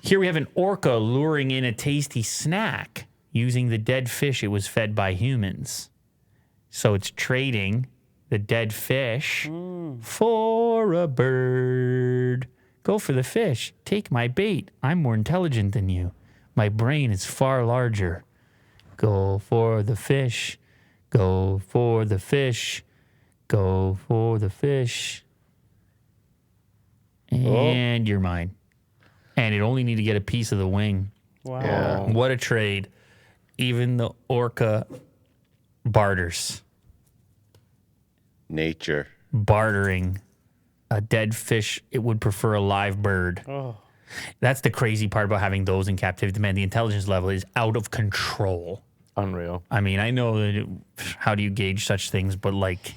Here we have an orca luring in a tasty snack using the dead fish it was fed by humans. So it's trading the dead fish for a bird. Go for the fish. Take my bait. I'm more intelligent than you. My brain is far larger. Go for the fish. Go for the fish. Go for the fish. And you're mine. And it only need to get a piece of the wing. Wow. Yeah. What a trade. Even the orca barters. Nature. Bartering a dead fish. It would prefer a live bird. Oh. That's the crazy part about having those in captivity. Man, the intelligence level is out of control. Unreal. I mean, I know that how do you gauge such things, but like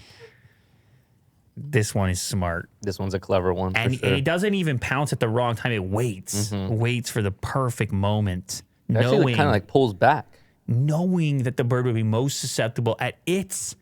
this one is smart. This one's a clever one. And for sure. it doesn't even pounce at the wrong time. It waits. Waits for the perfect moment. It actually kind of like pulls back. Knowing that the bird would be most susceptible at its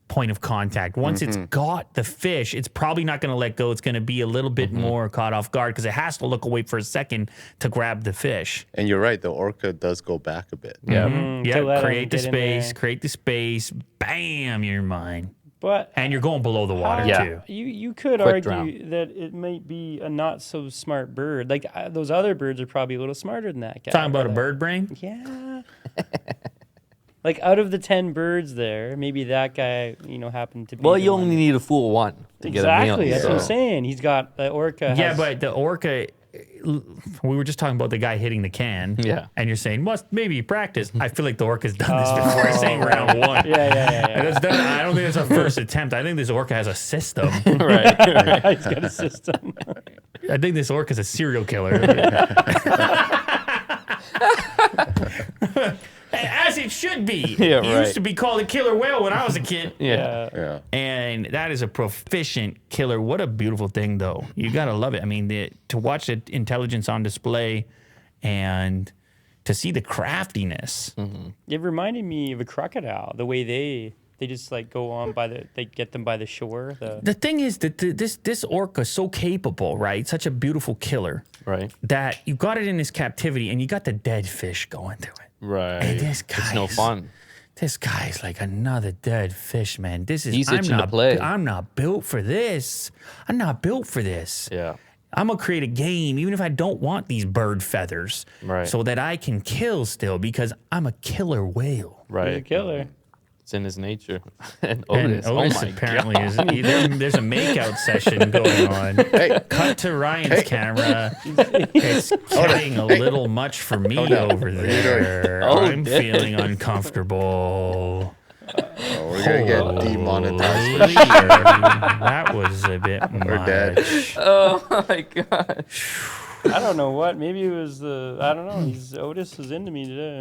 point of contact. Once it's got the fish, it's probably not going to let go. It's going to be a little bit more caught off guard because it has to look away for a second to grab the fish. And you're right, the orca does go back a bit. Yeah. To let 'em Create the get in space. there. Create the space. Bam, you're mine. But And you're going below the water Yeah. too. you could Quick argue drown. that it might be a not so smart bird. Like those other birds are probably a little smarter than that guy. Talking about a Like, bird brain. Yeah. Like out of the 10 birds there, maybe that guy, happened to be. Well, the you one. only need a full one to get a meal. Exactly. That's what I'm so- saying. He's got the orca. Yeah, has- but the orca. We were just talking about the guy hitting the can. Yeah. And you're saying, must maybe practice. I feel like the orca's done this before. He's saying round one. Yeah. And it's done, I don't think it's our first attempt. I think this orca has a system. right. He's got a system. I think this orca's a serial killer. As it should be. Yeah, It right. used to be called a killer whale when I was a kid. Yeah. Yeah. And that is a proficient killer. What a beautiful thing, though. You got to love it. I mean, to watch the intelligence on display and to see the craftiness. It reminded me of a crocodile. The way they just like go on they get them by the shore. The thing is that this orca is so capable, right? Such a beautiful killer Right. that you got it in his captivity and you got the dead fish going to it. Right. And this It's no guy's- fun. This guy's like another dead fish, man. This is He's I'm itching to not play. I'm not built for this. I'm not built for this. Yeah. I'm gonna create a game, even if I don't want these bird feathers, Right. so that I can kill still because I'm a killer whale. He's a Right. killer. It's in his nature. And And Otis. Otis Oh my apparently God. is there's a makeout session going on. Hey, Cut to Ryan's camera. It's getting a little much for me over there. Oh, I'm damn. feeling uncomfortable. oh, we're going to get demonetized. Holy shit. That was a bit We're dead. much. Oh my God. I don't know what. Maybe it was I don't know. Otis is into me today.